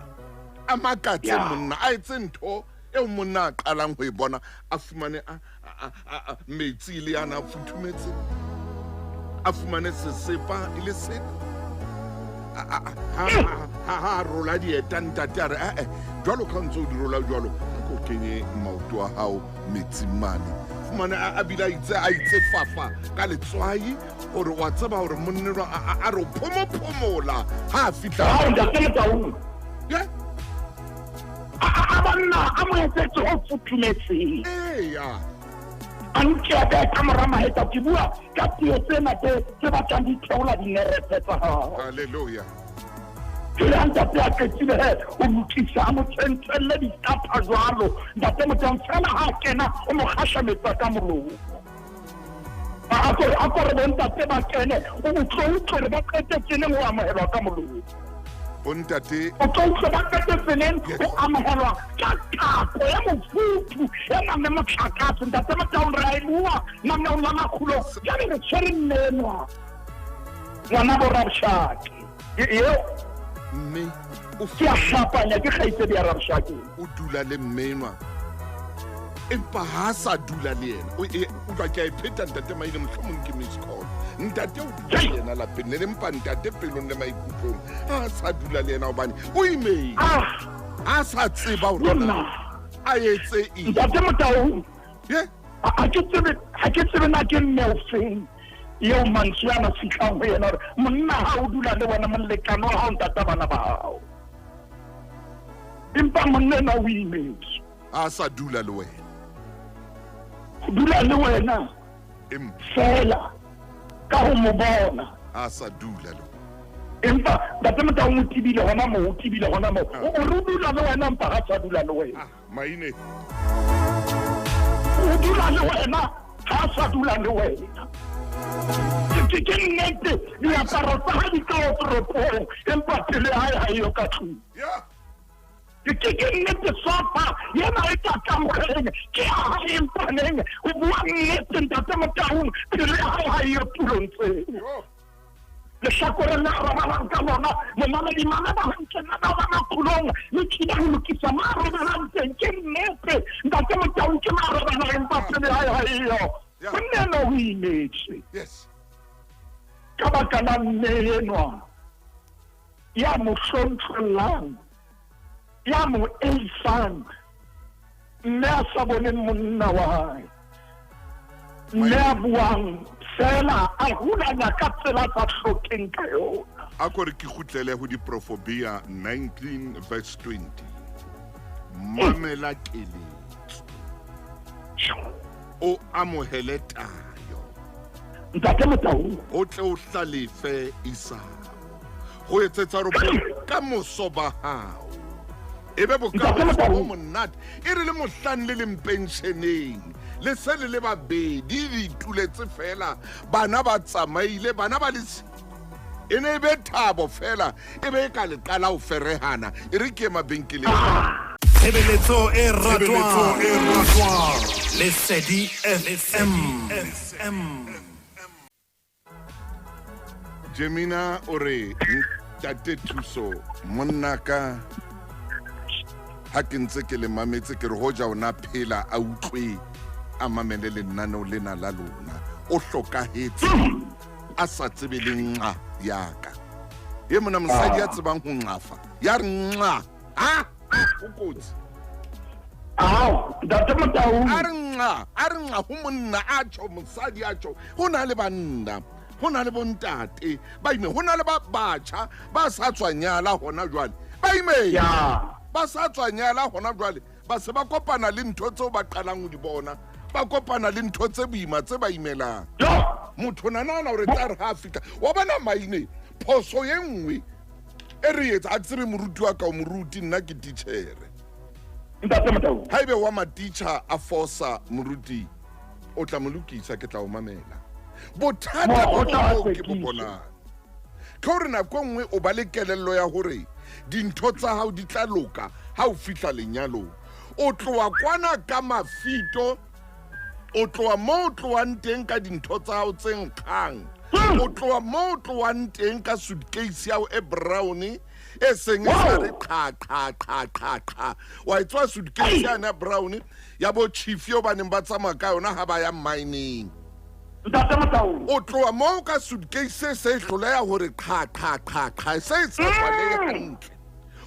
a makatse monna a etse ntho e monna a qalang ho e bona a fumane a metsi le ana futhumetse a fumane sesepa ile se ha rola dieta ntate a re jwalo ka ntse o di rola jwalo ko kenye maoto a hao metsi mane fumane a bila a itse fafa ka letswai hore wa tseba hore monnelo a re phomola ha fitla ha ntate Motau abanna a mo etsetse ho futhumetse ya anke ba ka mora maheta ke bua ka tio tsena tse batlang di theola dinerese tsa hao haleluya ke anta tsa ke tsile o mutisa mo tsentelle di tapa jwalo ntate Motau fela ha kena o mo khashametsa ka molong a ko re bonta tse ba kene o tlo re ba qete tsene mo amohelwa ka molong bontate o tlo ba qete tsene o amohelwa ka kapo ya mofuthu ya nang le motlakatse ntate Motau re bua na nna la makhulo ya re tshwere nnenwa ngwana bo Rabshaki yo mme o ke a hlapanya ke khaitse di Rabshaki o dula le mmenwa empa ha sa dula le yena o tla ke a ipheta ntate maile mohlomong ke miss call ntate o dula le yena la penne le mpa ntate pelong le maikutlong ha sa dula le yena hobane o email ha sa tseba hore a etse ntate Motau ha ke tsebe na ke nne o feng yo mantswana fitlang ho yena monna ha o dula le wena molekano ha o ntata bana ba hao empa monna na o imetse ha sa dula le wena dula le wena fela ka ho mo bona ha sa dula le empa ntate Motau o tibile hona mo o re dula le wena empa ha sa dula le wena maine o dula le wena ha sa dula le wena ke nnete diaparo tsa ha di ka o toropong empa pele ha yo ka tlung ke nnete sofa yena e ka kamoreng ke ha empaneng o bua nnete ntate Motau pele ha yo tulong tseo le shakore la rabalang ka bona momamedi mana ba hantle na ba makulong le kila ho lokisa marobalang teng ke nnete ntate Motau ke marobalang empa pele ha yo nne no ho imetse ka baka la mme enwa ya mo hlomphelang ya mo eisang mme a sa boneng monna wa hae mme a buang fela a hulanya ka tsela tsa hlokeng ka yona a kore ke kgutlele ho diprofobia 19 verse 20 mamela keletso o amohele tayo ntate Motau o tle o hlalefe Isao go etsetsa hore bokamoso ba hao e be bokamoso bo monate e re le mohlane le leng pensioneng le se le babedi di ituletse fela bana ba tsamaile bana ba le e ne be thabo fela e be ka le qala ho ferehana e re ke mabenkeleng Tshebeletso e ratwang Lesedi FM. Jemina ore tate thuso monna ka ha ke ntse ke le mametse ke re hoja ona phela a utlwe a mamele le nnano lena la lona o hlokahetse a sa tsebeleng nqa yaka ye mona mosadi ya tsebang ho nqafa ya re nqa ha o kotsi a re nqa ho monna a tjho mosadi a tjho ho na le banna ho na le bontate ba ime ho na le ba batjha ba sa tswanyala hona jwale ba ime ba sa tswanyala hona jwale ba se ba kopana le ntho tseo ba qalang ho di bona ba kopana le ntho tse boima tse ba imelang motho nanana hore tla re ha Afrika wa bona maine phoso ye nngwe e re etsa a tsebe moruti wa ka o moruti nna ke teachere ha ebe wa ma-teacher a fosa moruti o tla mo lokisa ke tla o mamela bothata bo ke bo bonang ka hore nako nngwe o ba le kelello ya hore dintho tsa hao di tla loka ha o fihla lenyalong o tloa kwana ka mafito o tloa mo o tloang teng ka dintho tsa hao tse nkgang o tloa mo o tloang teng ka suitcase ya hao e brown e seng e sa re qa wa e tswa suitcase ya brown ya bo chief yo ba neng ba tsamaya ka yona ha ba ya mining o tloa mo ka suitcase se hloleha hore qa se sa kwalehe hantle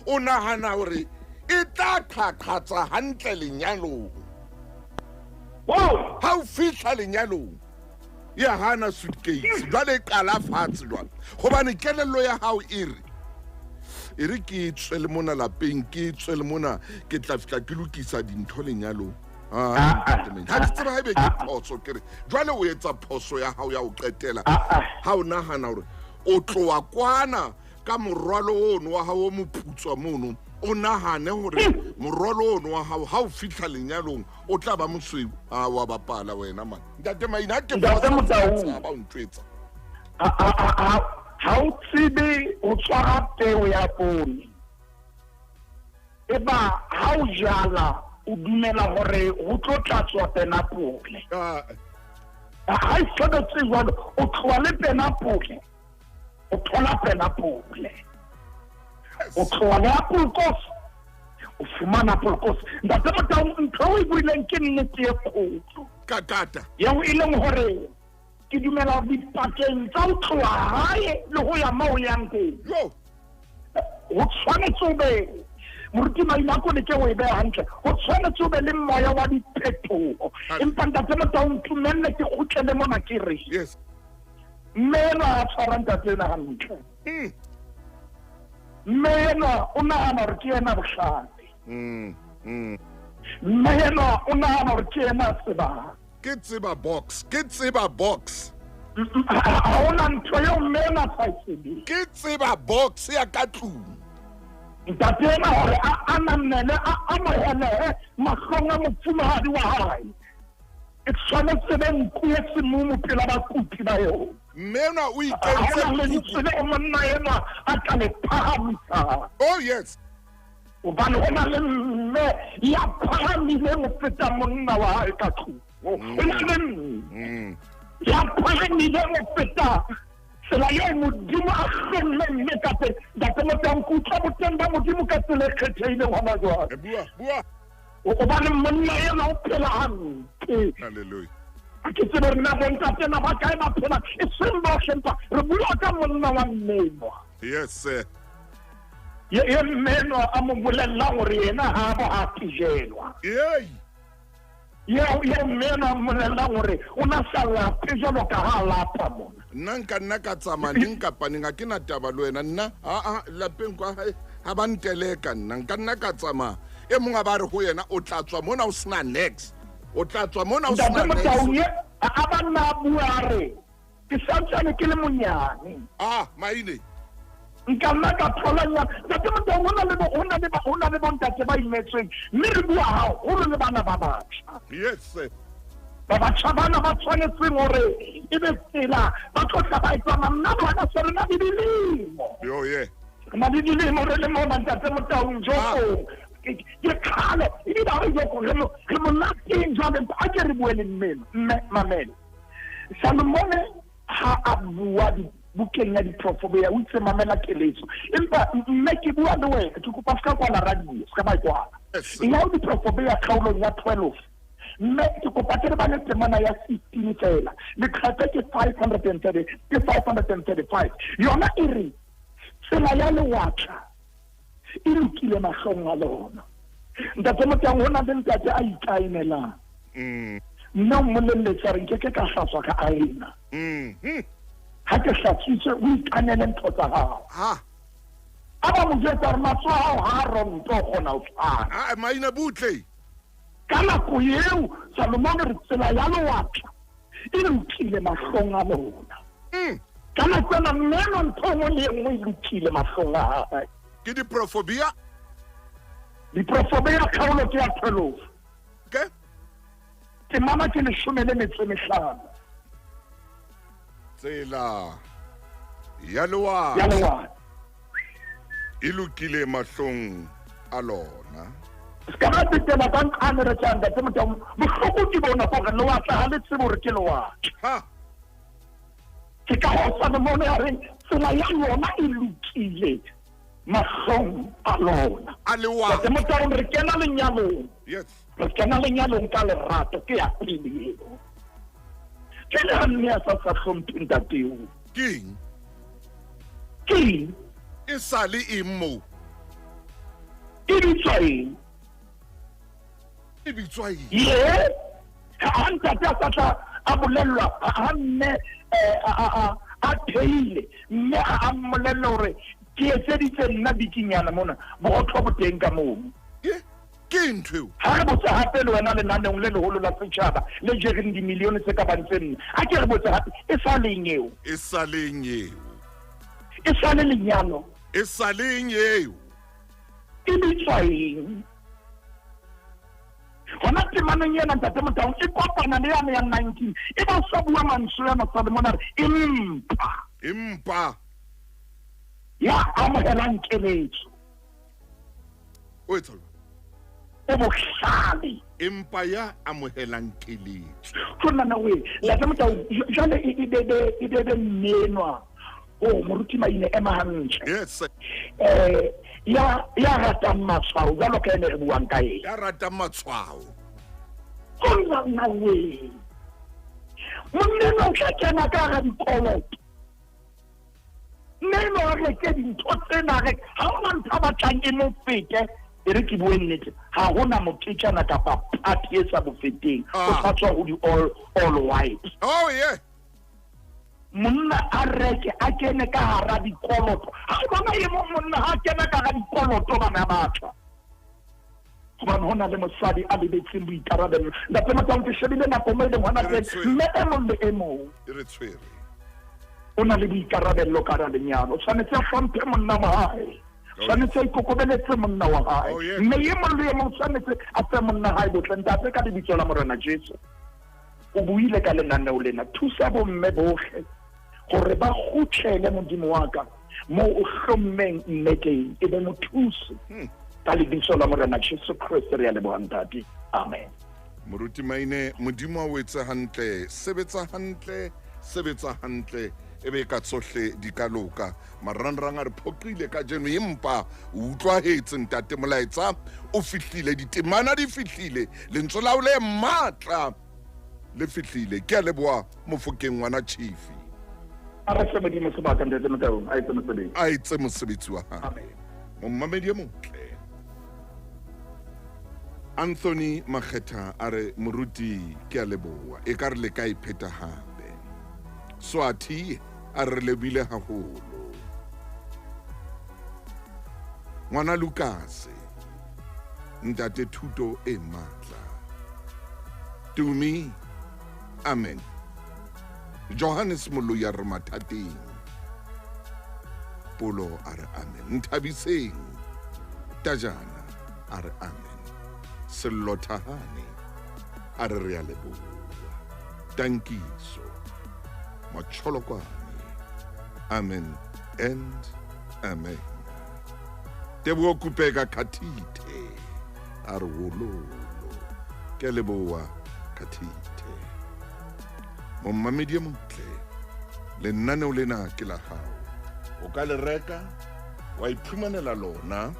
o nahana hore e tla qaqatsa hantle lenyalong ha o fihla lenyalong ya hana suitcase jwale qala fatshe jwale hobane kelello ya hao e re ke tswe le mona lapeng ke tswe le mona ke tla fihla ke lokisa dintho lenyalong ha ke tseba ha ebe ke phoso kere jwale o etsa phoso ya hao ya o qetela ha o nahana hore o tloa kwana ka morwalo ono wa hao o moputswa mono o nahane hore morwalo ono wa hao ha o fihla lenyalong o tla ba mosweu wa bapala wena man ntate maina ke ba o ntwetsa ha o tsebe o tshwara peo ya poone eba ha o jala o dumela hore ho tlo tlatswa penapole ha e tshwanetse jwalo o tloa le penapole o thola penapole o tloa le apolkos o fumana apolkos ntate motao ntho o e buileng ke nnete e kgolo kakata yeo e leng hore ke dumela dipakeng tsa o tloa hae le ho ya moo yang teng o tshwanetse o be moruti mainako ne ke o e beha hantle o tshwanetse o be le moya wa diphetoho empa ntate motao ntumelle ke kgutlele mona ke re mme ena a tshwarang ntate ena hantle mme ena o nahana hore ke ena bohlale mme ena o nahana hore ke ena sebaka ke tseba box ha ona ntho eo mme ena a sa e tsebeng ke tseba box ya ka tlung ntate ena hore a ananele a amohele mahlong a mofumahadi wa hae e tshwanetse be nku e semumu pela bakupi ba yona mme ena o ikentse le monna ena a tla le phahamisa oh yes hobane ho na le mme ya phahamile ho feta monna wa hae ka tlung ya phahamile ho feta tsela eo modimo a kgenne mme ka teng ntate motang ke utlwa boteng ba modimo ka tsela e kgethehileng hona jwale bua hobane monna ena o phela hantle halleluja ke tsebe re na bontate na ba kae ba phela e seng bohle empa re bua ka monna wa mmenwa yes sir ye mmenwa a mo bolella hore yena ha ba ha pijelwa ye mmenwa a mmolella hore o na sa lape jwalo ka ha lapa mona nna ka tsamaya neng kapa neng ha ke na taba le wena nna lapeng kwa ha ba nteleka nna ka tsamaya e mongwe ba re ho yena o tla tswa mona o sena next o tla tswa mona o sena next a ba nna bua re ke santsane ke le monyane maine nka nna ka tlholanya ntate Motau ho na le bontate ba imetsweng mme re bua haholo le bana ba batjha. Yes. Ba batjha bana ba tshwanetseng hore e be tsela ba tlotla ba etsa nna bana se re na le dilemo. Yo ye. Re na le dilemo re le mona ntate Motau Njoko. Ke khale e ba re go re mo nakeng jwale a ke re buele mme mamele. Salomone ha a bua bukeng ya diprofobia o itse mamela keletso empa mme ke bua le wena ke kopa ska kwala radio ska ba kwala ina o diprofobia khaulong ya 12 mme ke kopa ke ba le temana ya 16 fela le khatha ke 535 yona e re tsela ya lewatlha e lokile mahlong a lona ntate Motau hona le ntate a ikaenelang nna mmolelletsa re nke ke ka hlaswa ka aena ha ke hlatsitse o ikanele ntho tsa hao a ba mo jetsa re matsoho a hao ha ronto o kgona ho tshwana maina butle ka nako eo Salomone re tsela ya lewatlha e lokile mahlong a lona ka nako ena mmeno ntho nngwe le nngwe e lokile mahlong a hae ke diprofobia kgaolo ke ya 12 okay ke mama ke 15 tsela ya lewatlha e lokile mahlong a lona ska ba tsetela ba nkane re tsanga tse Motau bohloko ke bona gore lewatlha ha le tsebo re ke lewatlha ke ka ho Salomone a re tsela ya lona e lokile mahlong a lona a lewatlha tse Motau re kena lenyalong yes re kena lenyalong ka lerato ke ya pele eo ke le hanne a sa hlomphe ntateo king ke e sale immo e bitswa ye ha ntate a satla a bolellwa ha nne a theile mme a mmolella hore ke etseditse nna bikinyana mona bogotho bo teng ka moo ke ntho ha re botsa hape le wena lenaneng le leholo la setjhaba le jereng dimilione tse ka bantseng a ke re botsa hape e sa le lenyalo e sa leng eo e bitswa eng hona temaneng yena ntate Motau e kopana le yana ya 19 e ba sa bua mantswe yana Salomone empa ya amohelang keletso o etsalo o bohlale empa ya amohelang keletso tsona na we la Motau jale e debe menwa o moruti maine e mahantle yes ya ratang matshwao jalo ka ene re buang ka ena ya ratang matshwao tsona na we moneno tla kena ka ga dikoloto neno re ke dintho tsena re ha ona ntho ba tlang e mo fete e re ke bue nnete ha hona motitjana kapa party e sa bofeteng o tsatswa ho di all white oh yeah monna a reke a kene ka hara dikoloto ha bona ye monna ha kena ka hara dikoloto bana batho hobane hona le mosadi a lebetseng boikarabelo ntate Motau ke shebile nako mo le ngwana tse mme e mong le e mong e re tshwere o na le boikarabelo ka hara lenyalo o tshwanetse a hlomphe monna wa hae tshwanetse a ikokobeletse monna wa hae mme ye mong le ye mong tshwanetse a fe monna hae botle ntate ka lebitso la Morena Jesu o buile ka lenaneo lena thusa bomme bohle gore ba khutlele modimo wa ka mo o hlommeng mme teng e be mothusi ka lebitso la Morena Jesu Kriste re a leboha ntate amen moruti maine modimo a wetse hantle sebetsa hantle ebe ka tsohle di ka loka marangrang a re phokile ka jeno empa o utlwahetse ntate molaetsa o fihlile ditemana di fihlile lentswe la o le matla le fihlile ke a leboa Mofokeng ngwana Chief a re se modimo sebaka ntate Motau a etse mosebetsi wa hae mommamedi e motle Anthony Makgetha a re moruti ke a leboa e ka re le ka ipheta hape Swati a re lebile haholo ngwana Lucas ntate thuto e matla Tumi amen Johannes Moloya re mathateng Polo a re amen. Nthabiseng Tajana a re amen. Sello Thahane a re a leboha. Tankiso Macholokwane. Amen and amen. Teboho Kupeka Katite a re wololo. Ke a leboha Katite. Mommamedi e motle, lenaneo lena ke la hao. O ka le reka, wa iphumanela lona,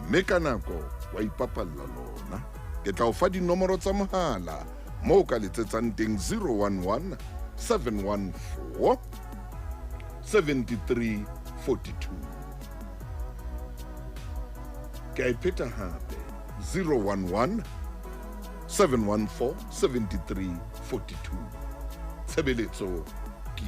mme ka nako wa ipapalla lona. Ke tla o fa dinomoro tsa mohala moo ka letsetsang teng 011 714 7342. Ke a ipheta hape 011 714 7342. Tshebeletso